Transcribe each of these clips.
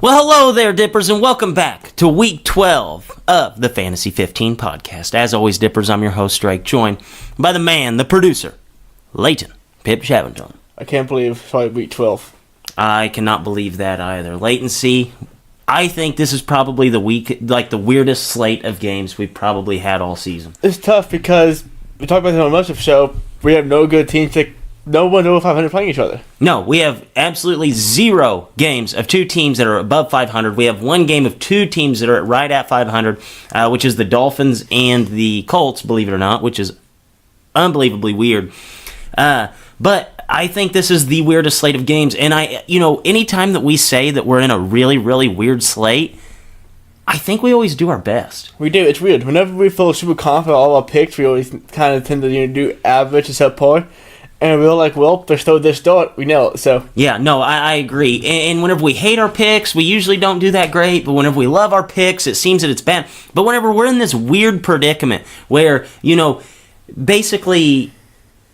Well, hello there, Dippers, and welcome back to Week 12 of the Fantasy 15 podcast. As always, Dippers, I'm your host, Drake, joined by the man, the producer, Leighton Pip Shavington. I can't believe it's probably Week 12. I cannot believe that either. Leighton C., I think this is probably the week, like the weirdest slate of games we've probably had all season. It's tough because we talked about this on much of the show. We have no good teams. No one over 500 playing each other. No, we have absolutely zero games of two teams that are above 500. We have one game of two teams that are right at 500, which is the Dolphins and the Colts, believe it or not, which is unbelievably weird. But I think this is the weirdest slate of games. And anytime that we say that we're in a really, really weird slate, I think we always do our best. We do. It's weird. Whenever we feel super confident in all our picks, we always kind of tend to do average and subpar. And we're like, well, there's still this start. We know it, so. Yeah, no, I agree. And whenever we hate our picks, we usually don't do that great. But whenever we love our picks, it seems that it's bad. But whenever we're in this weird predicament where, basically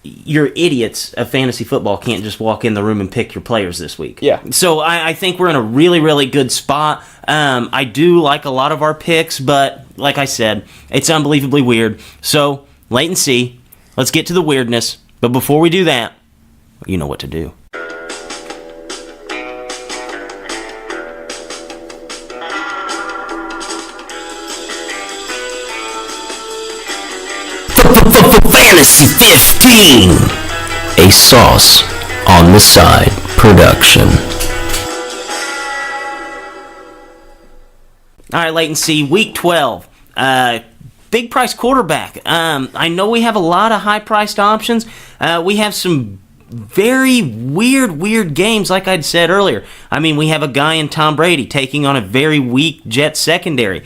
your idiots of fantasy football can't just walk in the room and pick your players this week. Yeah. So I think we're in a really, really good spot. I do like a lot of our picks, but like I said, it's unbelievably weird. So, Leighton C., let's get to the weirdness. But before we do that, you know what to do. Fantasy 15, a Sauce on the Side production. All right, Leighton C., Week 12. Big price quarterback. I know we have a lot of high priced options. We have some very weird games, like I'd said earlier. I mean, we have a guy in Tom Brady taking on a very weak Jets secondary.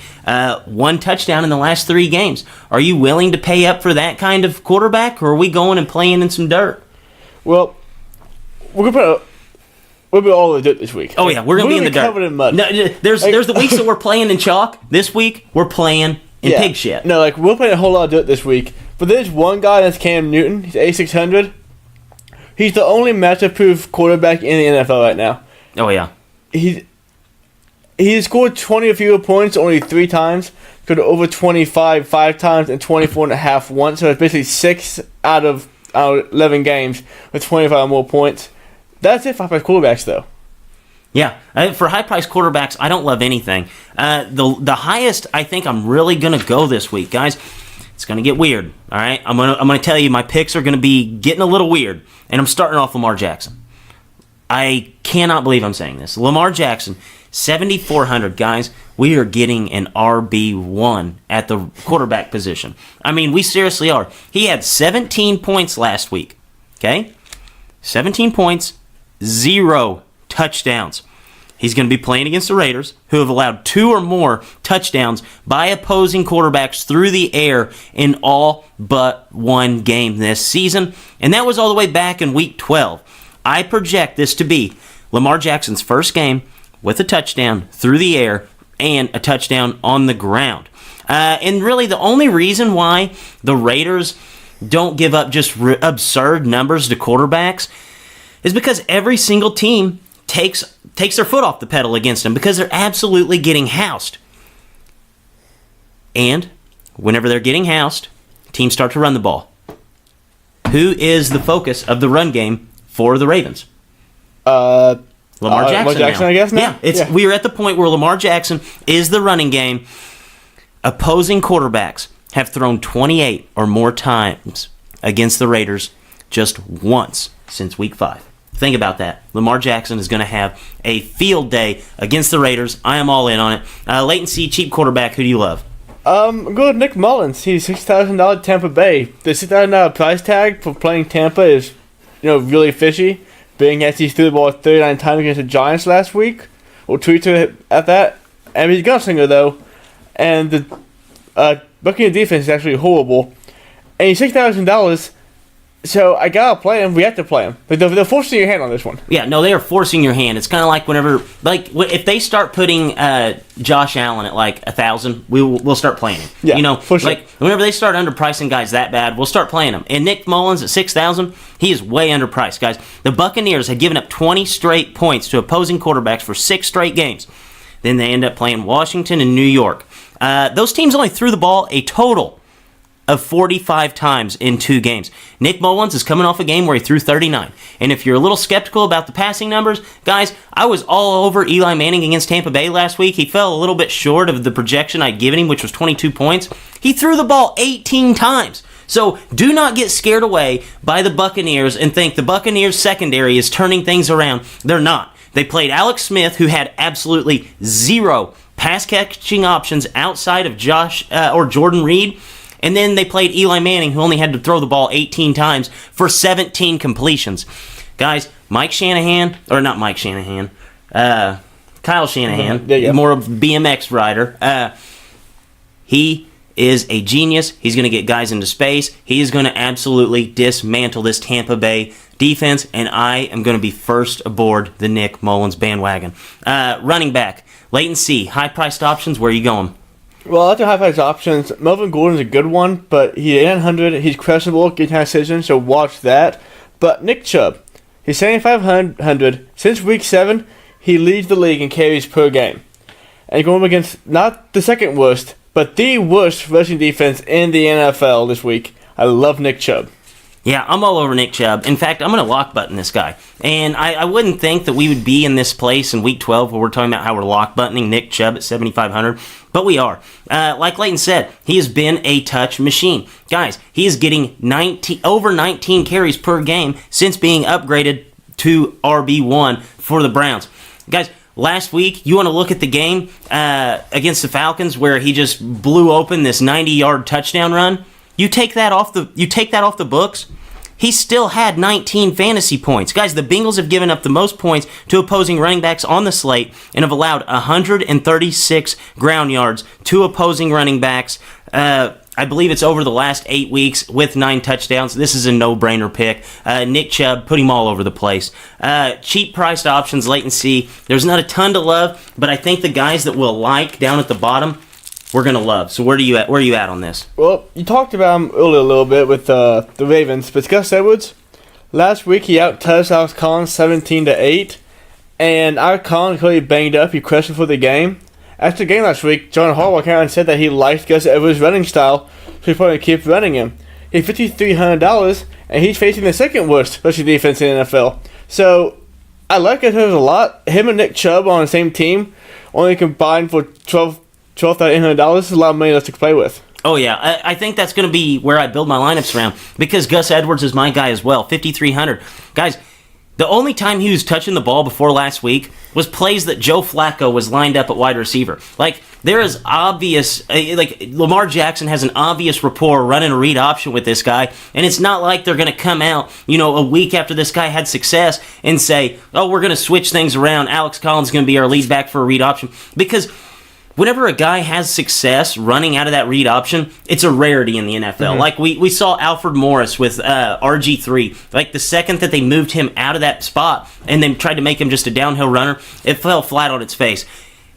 One touchdown in the last 3 games. Are you willing to pay up for that kind of quarterback, or are we going and playing in some dirt? Well, we'll be all in the dirt this week. Oh yeah, we're gonna be in the dirt. Covered in mud. No, there's the weeks that we're playing in chalk. This week we're playing in pig shit. No, we're playing a whole lot of dirt this week. But there's one guy that's Cam Newton. He's A600. He's the only matchup-proof quarterback in the NFL right now. Oh yeah. He scored 20 or fewer points only 3 times. Scored over 25 5 times and 24.5 once. So it's basically 6 out of 11 games with 25 or more points. That's it for high-priced quarterbacks, though. Yeah, for high-priced quarterbacks, I don't love anything. The highest I think I'm really going to go this week, guys, it's going to get weird, all right? I'm going to tell you my picks are going to be getting a little weird, and I'm starting off Lamar Jackson. I cannot believe I'm saying this. Lamar Jackson, 7,400, guys. We are getting an RB1 at the quarterback position. I mean, we seriously are. He had 17 points last week, okay? 17 points, 0 touchdowns. He's going to be playing against the Raiders, who have allowed 2 or more touchdowns by opposing quarterbacks through the air in all but one game this season. And that was all the way back in Week 12. I project this to be Lamar Jackson's first game with a touchdown through the air and a touchdown on the ground. And really the only reason why the Raiders don't give up just absurd numbers to quarterbacks is because every single team takes their foot off the pedal against them because they're absolutely getting housed. And whenever they're getting housed, teams start to run the ball. Who is the focus of the run game for the Ravens? Lamar Jackson. Lamar Jackson, I guess now. Yeah, we are at the point where Lamar Jackson is the running game. Opposing quarterbacks have thrown 28 or more times against the Raiders just once since Week 5. Think about that. Lamar Jackson is going to have a field day against the Raiders. I am all in on it. Leighton C., cheap quarterback. Who do you love? I'm going with Nick Mullins. He's $6,000 Tampa Bay. The $6,000 price tag for playing Tampa is, really fishy. Being as he threw the ball 39 times against the Giants last week, or 2 at that. And he's a gunslinger though, and the Buccaneers defense is actually horrible. And he's $6,000. So I gotta play him. We have to play him. But they're forcing your hand on this one. Yeah, no, they are forcing your hand. It's kind of like whenever, if they start putting Josh Allen at 1,000, we'll start playing him. Yeah, for sure. Whenever they start underpricing guys that bad, we'll start playing them. And Nick Mullins at 6,000, he is way underpriced, guys. The Buccaneers had given up 20 straight points to opposing quarterbacks for 6 straight games. Then they end up playing Washington and New York. Those teams only threw the ball a total of 45 times in 2 games. Nick Mullins is coming off a game where he threw 39. And if you're a little skeptical about the passing numbers, guys, I was all over Eli Manning against Tampa Bay last week. He fell a little bit short of the projection I'd given him, which was 22 points. He threw the ball 18 times. So do not get scared away by the Buccaneers and think the Buccaneers secondary is turning things around. They're not. They played Alex Smith, who had absolutely 0 pass catching options outside of Jordan Reed. And then they played Eli Manning, who only had to throw the ball 18 times for 17 completions. Guys, Kyle Shanahan, more of a BMX rider. He is a genius. He's going to get guys into space. He is going to absolutely dismantle this Tampa Bay defense, and I am going to be first aboard the Nick Mullins bandwagon. Running back, Leighton C. High-priced options, where are you going? Well, I like the high-priced options. Melvin Gordon's a good one, but he's 800. He's questionable, getting high decision, so watch that. But Nick Chubb, he's 7,500. Since week 7, he leads the league in carries per game. And going up against not the second worst, but the worst rushing defense in the NFL this week. I love Nick Chubb. Yeah, I'm all over Nick Chubb. In fact, I'm going to lock button this guy. And I wouldn't think that we would be in this place in Week 12 where we're talking about how we're lock buttoning Nick Chubb at 7,500. But we are. Like Leighton said, he has been a touch machine. Guys, he is getting over 19 carries per game since being upgraded to RB1 for the Browns. Guys, last week, you want to look at the game against the Falcons where he just blew open this 90-yard touchdown run? You take that off the books, he still had 19 fantasy points. Guys, the Bengals have given up the most points to opposing running backs on the slate and have allowed 136 ground yards to opposing running backs. I believe it's over the last 8 weeks with 9 touchdowns. This is a no-brainer pick. Nick Chubb, put him all over the place. Cheap-priced options, Leighton C. There's not a ton to love, but I think the guys that we'll like down at the bottom, we're going to love. So where are you at on this? Well, you talked about him earlier a little bit with the Ravens, but Gus Edwards, last week he out-touched Alex Collins 17-8, and Alex Collins really banged up. He questioned for the game. After the game last week, John Harbaugh came out and said that he liked Gus Edwards' running style, so he's probably going to keep running him. He's $5,300, and he's facing the second worst rushing defense in the NFL. So, I like Gus Edwards a lot. Him and Nick Chubb on the same team, only combined for $12,800 is a lot of money left to play with. Oh, yeah. I think that's going to be where I build my lineups around because Gus Edwards is my guy as well, 5,300. Guys, the only time he was touching the ball before last week was plays that Joe Flacco was lined up at wide receiver. Like, there is obvious, Lamar Jackson has an obvious rapport running a read option with this guy, and it's not like they're going to come out, a week after this guy had success and say, oh, we're going to switch things around. Alex Collins is going to be our lead back for a read option. Because whenever a guy has success running out of that read option, it's a rarity in the NFL. Mm-hmm. Like we saw Alfred Morris with RG3. Like the second that they moved him out of that spot and then tried to make him just a downhill runner, it fell flat on its face.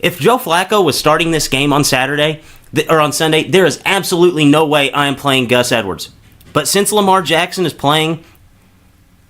If Joe Flacco was starting this game on Sunday, there is absolutely no way I am playing Gus Edwards. But since Lamar Jackson is playing,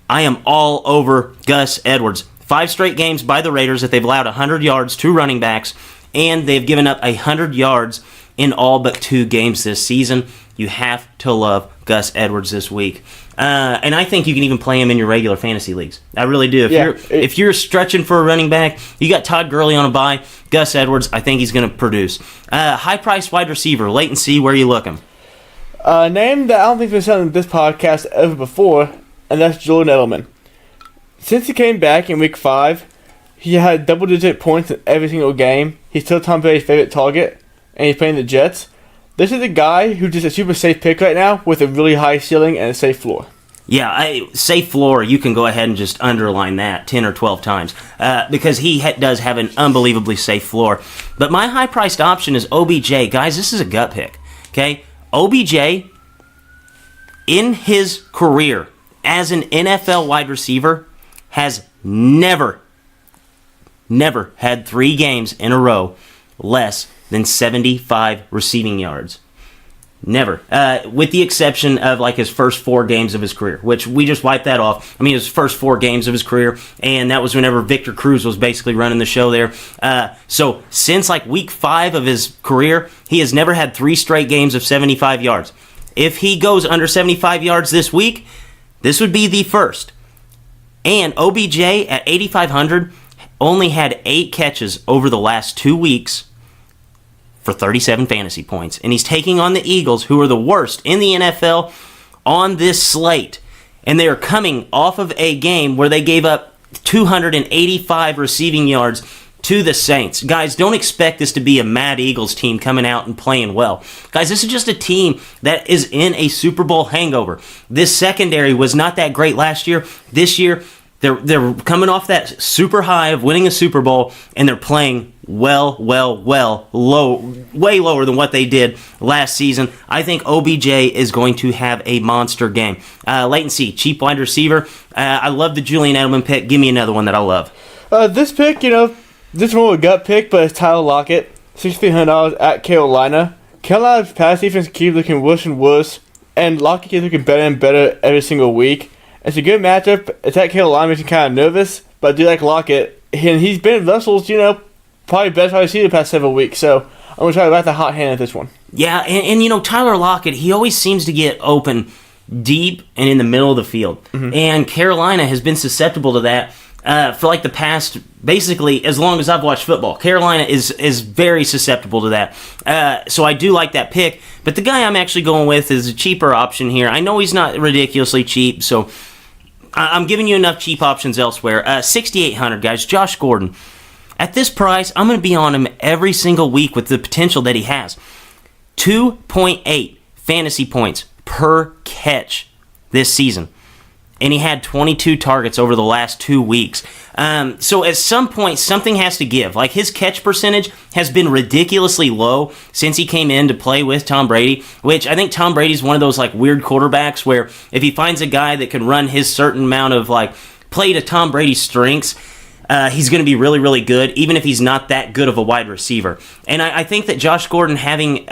I am all over Gus Edwards. 5 straight games by the Raiders that they've allowed 100 yards to running backs, and they've given up 100 yards in all but 2 games this season. You have to love Gus Edwards this week. And I think you can even play him in your regular fantasy leagues. I really do. If you're stretching for a running back, you got Todd Gurley on a bye. Gus Edwards, I think he's going to produce. High-priced wide receiver, Leighton C., where are you looking? A name that I don't think has been said on this podcast ever before, and that's Jordan Edelman. Since he came back in Week 5, he had double-digit points in every single game. He's still Tom Brady's favorite target, and he's playing the Jets. This is a guy who's just a super safe pick right now with a really high ceiling and a safe floor. Yeah, safe floor, you can go ahead and just underline that 10 or 12 times because he does have an unbelievably safe floor. But my high-priced option is OBJ. Guys, this is a gut pick, okay? OBJ, in his career as an NFL wide receiver, has never had 3 games in a row less than 75 receiving yards. Never. With the exception of like his first 4 games of his career, which we just wiped that off. I mean, his first 4 games of his career, and that was whenever Victor Cruz was basically running the show there. So since like week 5 of his career, he has never had 3 straight games of 75 yards. If he goes under 75 yards this week, this would be the first. And OBJ at 8,500 only had 8 catches over the last 2 weeks for 37 fantasy points. And he's taking on the Eagles, who are the worst in the NFL on this slate. And they are coming off of a game where they gave up 285 receiving yards to the Saints. Guys, don't expect this to be a mad Eagles team coming out and playing well. Guys, this is just a team that is in a Super Bowl hangover. This secondary was not that great last year. This year, they're coming off that super high of winning a Super Bowl, and they're playing low, way lower than what they did last season. I think OBJ is going to have a monster game. Latency, cheap wide receiver. I love the Julian Edelman pick. Give me another one that I love. This pick, this one was a gut pick, but it's Tyler Lockett, $6,300 at Carolina. Carolina's pass defense keeps looking worse and worse, and Lockett keeps looking better and better every single week. It's a good matchup. It's at Carolina, makes me kind of nervous, but I do like Lockett. And he's been Russell's, probably best wide receiver the past several weeks, so I'm going to try to write the hot hand at this one. Yeah, and Tyler Lockett, he always seems to get open deep and in the middle of the field. Mm-hmm. And Carolina has been susceptible to that for like the past, basically, as long as I've watched football. Carolina is very susceptible to that. So I do like that pick. But the guy I'm actually going with is a cheaper option here. I know he's not ridiculously cheap, so I'm giving you enough cheap options elsewhere. $6,800, guys. Josh Gordon. At this price, I'm going to be on him every single week with the potential that he has. 2.8 fantasy points per catch this season. And he had 22 targets over the last 2 weeks. So at some point, something has to give. Like, his catch percentage has been ridiculously low since he came in to play with Tom Brady, which I think Tom Brady's one of those, like, weird quarterbacks where if he finds a guy that can run his certain amount of, like, play to Tom Brady's strengths, he's going to be really, really good, even if he's not that good of a wide receiver. And I think that Josh Gordon having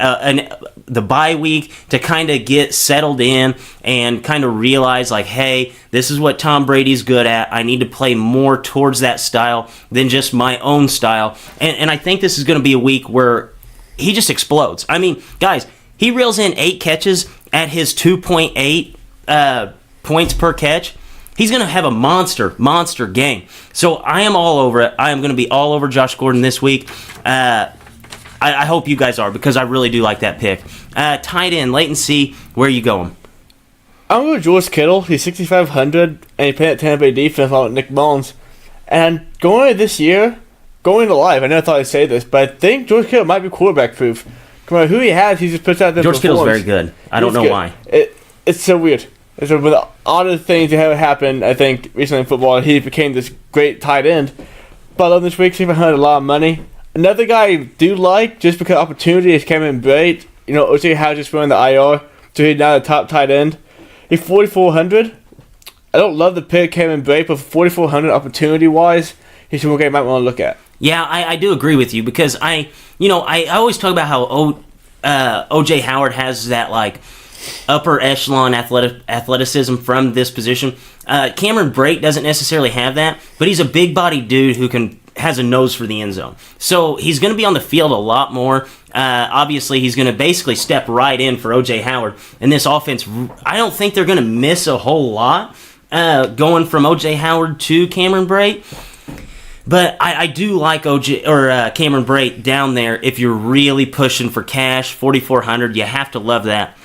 the bye week to kind of get settled in and kind of realize, like, hey, this is what Tom Brady's good at. I need to play more towards that style than just my own style. And I think this is going to be a week where he just explodes. I mean, guys, he reels in 8 catches at his 2.8 points per catch. He's going to have a monster game. So I am all over it. I am going to be all over Josh Gordon this week. I hope you guys are, because I really do like that pick. Tight end, Latency, where are you going? I'm going with George Kittle. He's 6,500, and he played at Tampa Bay defense along with Nick Mullins. And going into this year, going into live, I never thought I'd say this, but I think George Kittle might be quarterback proof. Come on, who he has, he just puts out there. George Kittle's very good. I don't know why. It's so weird. It's one of the oddest things that have happened, I think, recently in football. He became this great tight end. But I love this week, 6,500, a lot of money. Another guy I do like, just because opportunity, is Cameron Brate. O.J. Howard just went in the IR, so he's now the top tight end. He's 4,400. I don't love the pick, Cameron Brate, but for 4,400 opportunity-wise, he's someone I might want to look at. Yeah, I do agree with you, because I always talk about how O.J. Howard has that, like, upper echelon athleticism from this position. Cameron Brate doesn't necessarily have that, but he's a big-bodied dude who has a nose for the end zone. So he's going to be on the field a lot more. Obviously, he's going to basically step right in for O.J. Howard. And this offense, I don't think they're going to miss a whole lot going from O.J. Howard to Cameron Brate. But I do like Cameron Brate down there if you're really pushing for cash, 4,400. You have to love that.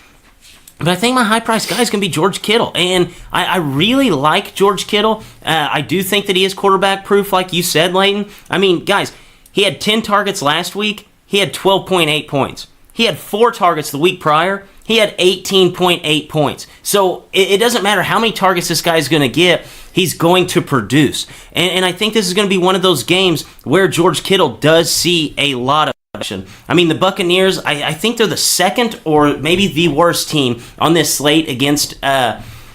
But I think my high-priced guy is going to be George Kittle. And I really like George Kittle. I do think that he is quarterback-proof, like you said, Leighton. I mean, guys, he had 10 targets last week. He had 12.8 points. He had 4 targets the week prior. He had 18.8 points. So it doesn't matter how many targets this guy is going to get. He's going to produce. And I think this is going to be one of those games where George Kittle does see a lot of action. I mean, the Buccaneers, I think they're the second or maybe the worst team on this slate against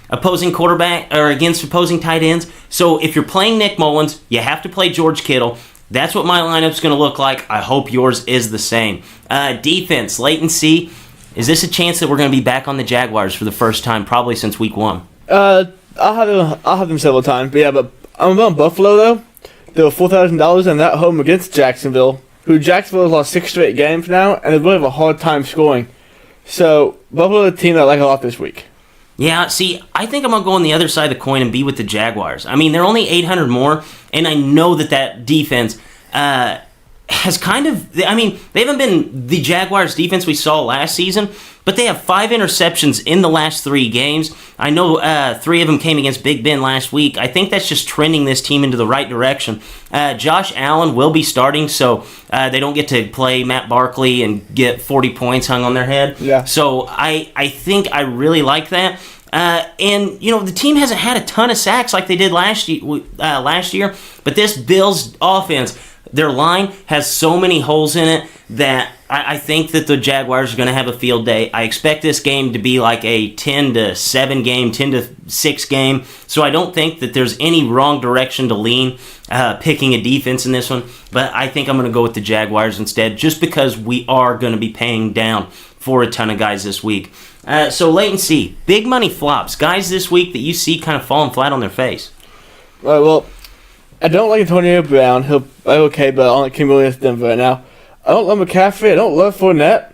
opposing quarterback or against opposing tight ends. So if you're playing Nick Mullins, you have to play George Kittle. That's what my lineup's going to look like. I hope yours is the same. Defense, Latency. Is this a chance that we're going to be back on the Jaguars for the first time probably since week 1? I'll have them several times. But yeah, but I'm on Buffalo though. They were $4,000 in that home against Jacksonville, who Jacksonville has lost 6 straight games now, and they really have a hard time scoring. So Buffalo is a team that I like a lot this week. Yeah, see, I think I'm going to go on the other side of the coin and be with the Jaguars. I mean, they're only 800 more, and I know that defense has kind of... I mean, they haven't been the Jaguars defense we saw last season, but they have 5 interceptions in the last 3 games. I know 3 of them came against Big Ben last week. I think that's just trending this team into the right direction. Josh Allen will be starting, so they don't get to play Matt Barkley and get 40 points hung on their head. Yeah. So I think I really like that. And, you know, the team hasn't had a ton of sacks like they did last year, but this Bills offense... Their line has so many holes in it that I think that the Jaguars are going to have a field day. I expect this game to be like a 10-7 game, 10-6 game. So I don't think that there's any wrong direction to lean picking a defense in this one. But I think I'm going to go with the Jaguars instead, just because we are going to be paying down for a ton of guys this week. So wait and see. Big money flops. Guys this week that you see kind of falling flat on their face. Well, I don't like Antonio Brown. He'll be okay, but I don't like Kim Williams Denver right now. I don't love McCaffrey. I don't love Fournette.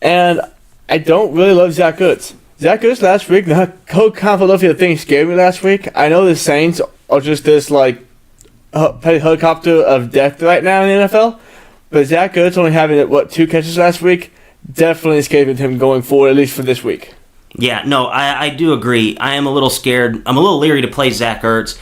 And I don't really love Zach Ertz. Zach Ertz last week, the whole Philadelphia thing scared me last week. I know the Saints are just this, like, helicopter of death right now in the NFL. But Zach Ertz only having, 2 catches last week definitely scared me him going forward, at least for this week. Yeah, no, I do agree. I am a little scared. I'm a little leery to play Zach Ertz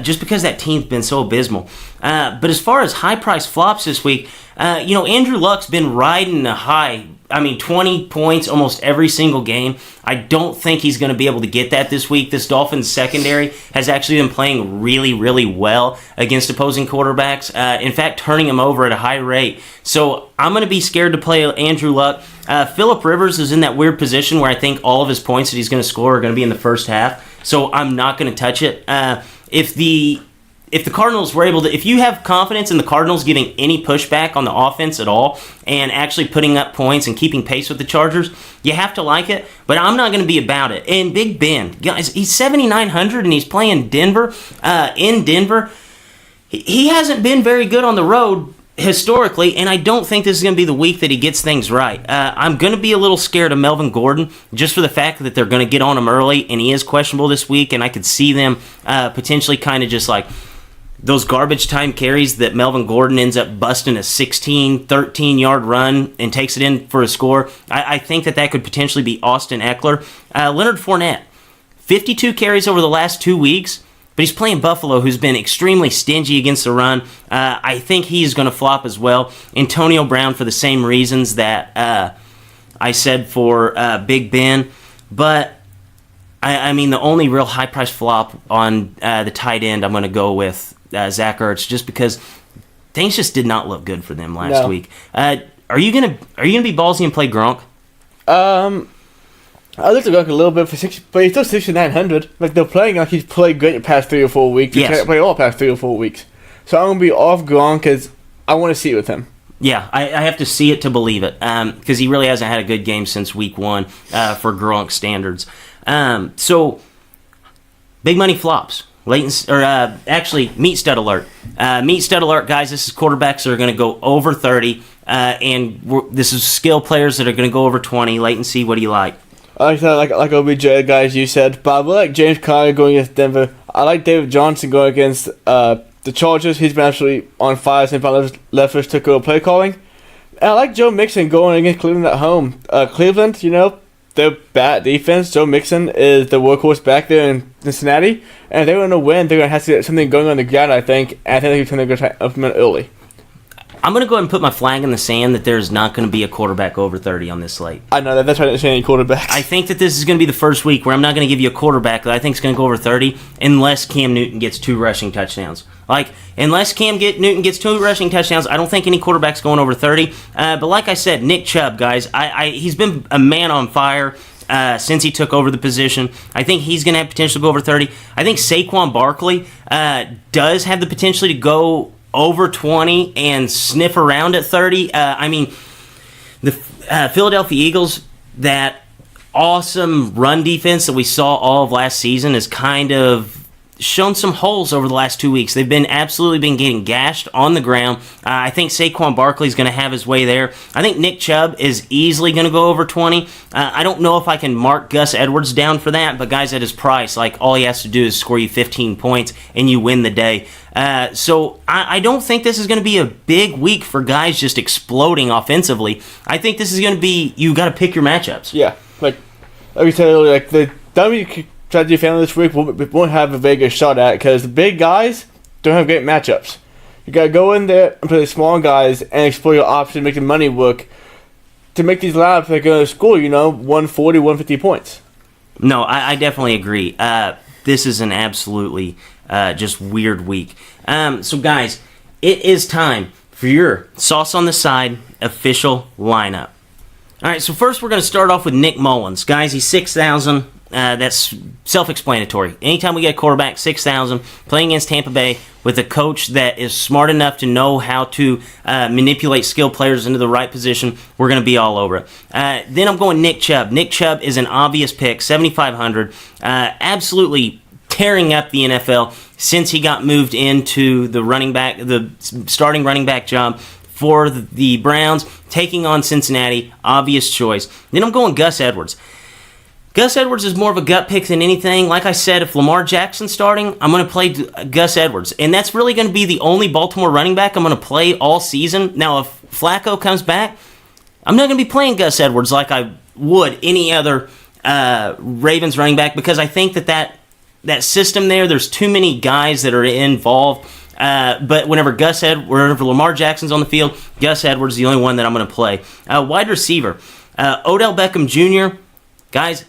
just because that team's been so abysmal. But as far as high-priced flops this week, Andrew Luck's been riding a high. 20 points almost every single game. I don't think he's going to be able to get that this week. This Dolphins secondary has actually been playing really, really well against opposing quarterbacks. In fact, turning them over at a high rate. So I'm going to be scared to play Andrew Luck. Phillip Rivers is in that weird position where I think all of his points that he's going to score are going to be in the first half. So I'm not going to touch it. If the Cardinals were able to, if you have confidence in the Cardinals giving any pushback on the offense at all and actually putting up points and keeping pace with the Chargers, you have to like it, but I'm not going to be about it. And Big Ben, guys, he's 7,900 and he's playing Denver, in Denver. He hasn't been very good on the road historically, and I don't think this is going to be the week that he gets things right. I'm going to be a little scared of Melvin Gordon just for the fact that they're going to get on him early, and he is questionable this week, and I could see them potentially kind of just like those garbage time carries that Melvin Gordon ends up busting a 16, 13-yard run and takes it in for a score. I think that could potentially be Austin Eckler. Leonard Fournette, 52 carries over the last 2 weeks, but he's playing Buffalo, who's been extremely stingy against the run. I think he's going to flop as well. Antonio Brown for the same reasons that I said for Big Ben. But, the only real high-price flop on the tight end I'm going to go with Zach Ertz, just because things just did not look good for them last week. Are you gonna be ballsy and play Gronk? I looked at Gronk a little bit but he's still 6,900. Like they're playing like he's played great the past 3 or 4 weeks. He can't play all the past 3 or 4 weeks. So I'm gonna be off Gronk because I want to see it with him. Yeah, I have to see it to believe it because he really hasn't had a good game since week 1 for Gronk standards. So big money flops. Meat stud alert. Meat stud alert, guys. This is quarterbacks that are going to go over 30, and this is skill players that are going to go over 20. Latency, what do you like? I like OBJ, guys, you said. But I like James Conner going against Denver. I like David Johnson going against the Chargers. He's been absolutely on fire since Leftwich took over play calling. And I like Joe Mixon going against Cleveland at home. Cleveland, they're bad defense. Joe Mixon is the workhorse back there in Cincinnati. And if they want to win, they're going to have to get something going on the ground, I think. And I think they're going to implement early. I'm going to go ahead and put my flag in the sand that there's not going to be a quarterback over 30 on this slate. I know that. That's why I didn't say any quarterbacks. I think that this is going to be the first week where I'm not going to give you a quarterback that I think is going to go over 30 unless Cam Newton gets 2 rushing touchdowns. Unless Newton gets 2 rushing touchdowns, I don't think any quarterback's going over 30. But like I said, Nick Chubb, guys, he's been a man on fire since he took over the position. I think he's going to have potential to go over 30. I think Saquon Barkley does have the potential to go over 20 and sniff around at 30. Philadelphia Eagles, that awesome run defense that we saw all of last season is kind of shown some holes over the last 2 weeks. They've been getting gashed on the ground. I think Saquon Barkley is going to have his way there. I think Nick Chubb is easily going to go over 20. I don't know if I can mark Gus Edwards down for that, but guys, at his price, like, all he has to do is score you 15 points and you win the day. So I don't think this is going to be a big week for guys just exploding offensively. I think this is going to be, you got to pick your matchups. Yeah, like we said earlier, like the W strategy family this week won't have a very good shot at it because the big guys don't have great matchups. You gotta go in there and play the small guys and explore your options, make the money work to make these lineups that are gonna score, 140, 150 points. No, I definitely agree. This is an absolutely just weird week. So guys, it is time for your Sauce on the Side official lineup. All right, so first we're going to start off with Nick Mullins. Guys, he's 6,000. That's self-explanatory. Anytime we get a quarterback, 6,000, playing against Tampa Bay with a coach that is smart enough to know how to manipulate skilled players into the right position, we're going to be all over it. Then I'm going Nick Chubb. Nick Chubb is an obvious pick, 7,500. Absolutely tearing up the NFL since he got moved into the starting running back job for the Browns, taking on Cincinnati. Obvious choice. Then I'm going Gus Edwards. Gus Edwards is more of a gut pick than anything. Like I said, if Lamar Jackson's starting, I'm going to play Gus Edwards. And that's really going to be the only Baltimore running back I'm going to play all season. Now, if Flacco comes back, I'm not going to be playing Gus Edwards like I would any other Ravens running back, because I think that system there's too many guys that are involved. But whenever Lamar Jackson's on the field, Gus Edwards is the only one that I'm going to play. Wide receiver, Odell Beckham Jr. Guys,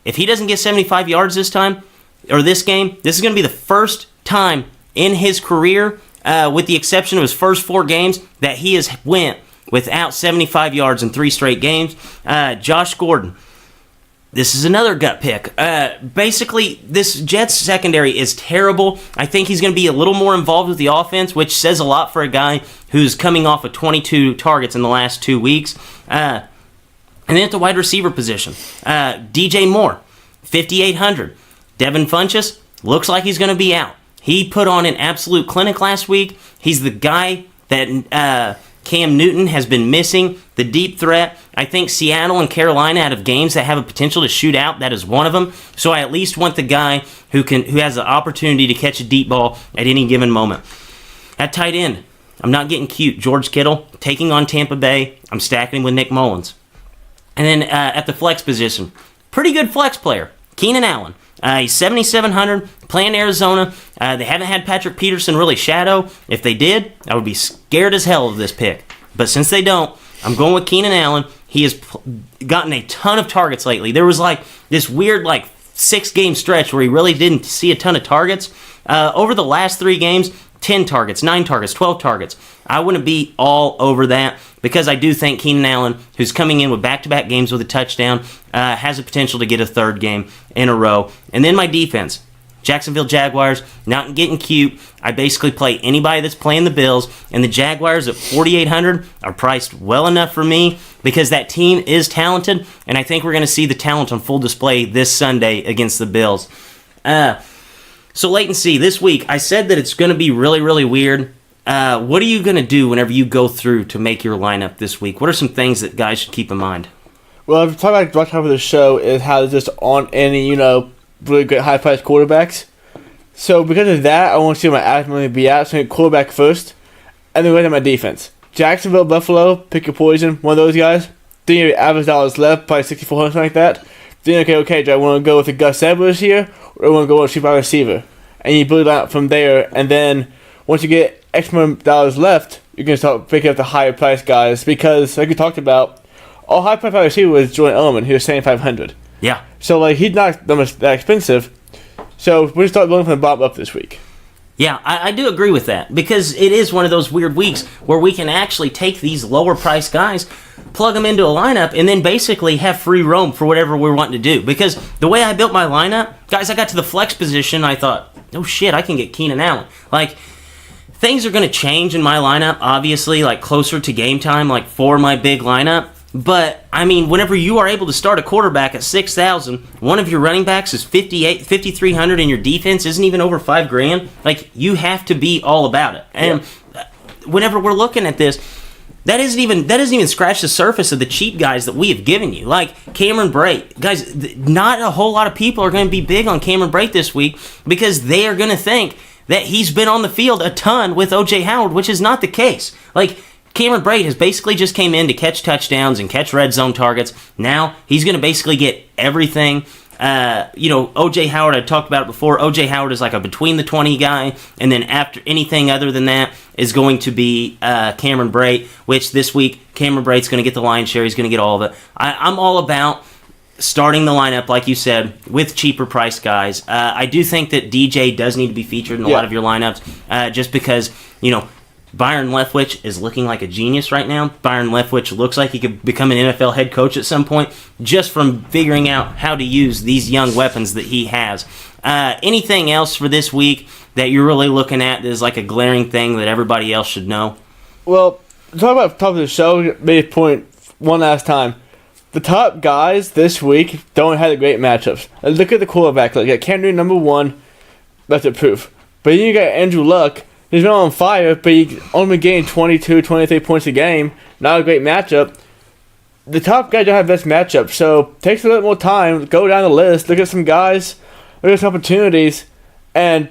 if he doesn't get 75 yards this time, or this game, this is going to be the first time in his career, with the exception of his first 4 games, that he has went without 75 yards in 3 straight games. Josh Gordon. This is another gut pick. Basically, this Jets secondary is terrible. I think he's going to be a little more involved with the offense, which says a lot for a guy who's coming off of 22 targets in the last 2 weeks. And then at the wide receiver position, DJ Moore, 5,800. Devin Funchess looks like he's going to be out. He put on an absolute clinic last week. He's the guy that Cam Newton has been missing, the deep threat. I think Seattle and Carolina, out of games that have a potential to shoot out, that is one of them. So I at least want the guy who has the opportunity to catch a deep ball at any given moment. At tight end, I'm not getting cute. George Kittle taking on Tampa Bay. I'm stacking him with Nick Mullins. And then at the flex position, pretty good flex player, Keenan Allen. He's 7,700, playing Arizona. They haven't had Patrick Peterson really shadow. If they did, I would be scared as hell of this pick. But since they don't, I'm going with Keenan Allen. He has gotten a ton of targets lately. There was this weird 6-game stretch where he really didn't see a ton of targets. Over the last 3 games, 10 targets, 9 targets, 12 targets. I wouldn't be all over that, because I do think Keenan Allen, who's coming in with back-to-back games with a touchdown, has the potential to get a 3rd game in a row. And then my defense, Jacksonville Jaguars, not getting cute. I basically play anybody that's playing the Bills, and the Jaguars at 4,800 are priced well enough for me, because that team is talented, and I think we're going to see the talent on full display this Sunday against the Bills. So wait and see. This week, I said that it's going to be really, really weird. What are you going to do whenever you go through to make your lineup this week? What are some things that guys should keep in mind? Well, if talking about the of the show is how to just on any, really great high-priced quarterbacks. So because of that, I want to see where my average money be at. So I quarterback first, and then go to my defense. Jacksonville, Buffalo, pick your poison, one of those guys. Then you have average dollars left, probably 6,400, something like that. Then okay, do I want to go with the Gus Edwards here, or do I want to go with a cheap wide receiver? And you build out from there, and then once you get X amount of dollars left, you can start picking up the higher price guys, because like we talked about, all high price wide receiver was Jordan Edelman, who was 7,500. Yeah. So he's not that expensive. So we'll start going from the bottom up this week. Yeah, I do agree with that, because it is one of those weird weeks where we can actually take these lower price guys, plug them into a lineup, and then basically have free roam for whatever we're wanting to do. Because the way I built my lineup, guys, I got to the flex position, I thought, oh shit, I can get Keenan Allen. Things are going to change in my lineup, obviously, closer to game time, for my big lineup. But, I mean, whenever you are able to start a quarterback at 6,000, one of your running backs is 5,300, and your defense isn't even over $5,000, like, you have to be all about it. And whenever we're looking at this, that doesn't even scratch the surface of the cheap guys that we have given you. Like Cameron Brate. Guys, not a whole lot of people are going to be big on Cameron Brate this week because they are going to think that he's been on the field a ton with O.J. Howard, which is not the case. Like, Cameron Brate has basically just came in to catch touchdowns and catch red zone targets. Now he's going to basically get everything. O.J. Howard, I talked about it before. O.J. Howard is like a between-the-20 guy, and then after anything other than that is going to be Cameron Brate, which this week Cameron Brate's going to get the lion's share. He's going to get all of it. I'm all about starting the lineup, like you said, with cheaper priced guys. I do think that DJ does need to be featured in a lot of your lineups just because, Byron Leftwich is looking like a genius right now. Byron Leftwich looks like he could become an NFL head coach at some point just from figuring out how to use these young weapons that he has. Anything else for this week that you're really looking at that is like a glaring thing that everybody else should know? Well, talk about the top of the show, made a point one last time. The top guys this week don't have the great matchups. Look at the quarterback. Look at Cam Newton, number one. That's a proof. But then you got Andrew Luck. He's been on fire, but he only gained 22, 23 points a game. Not a great matchup. The top guys don't have best matchup, so it takes a little more time. Go down the list, look at some guys, look at some opportunities, and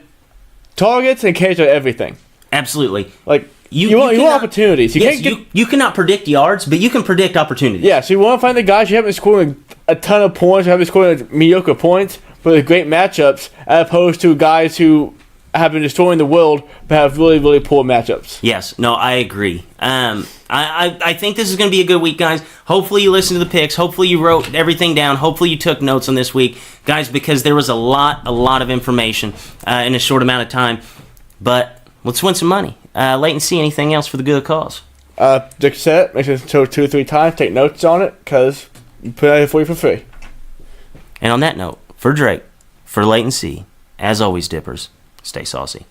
targets and Cage are everything. Absolutely. Like you want opportunities. You cannot predict yards, but you can predict opportunities. Yeah, so you want to find the guys who haven't scoring a ton of points, who haven't scoring mediocre points, but with great matchups, as opposed to guys who have been destroying the world, but have really, really poor matchups. Yes, no, I agree. I think this is going to be a good week, guys. Hopefully you listened to the picks. Hopefully you wrote everything down. Hopefully you took notes on this week, guys, because there was a lot of information in a short amount of time. But let's win some money. Wait and see anything else for the good cause. Dick said it. Make sure to show 2 or 3 times. Take notes on it, because we put it out here for you for free. And on that note, for Drake, for Late and See, as always, Dippers, stay saucy.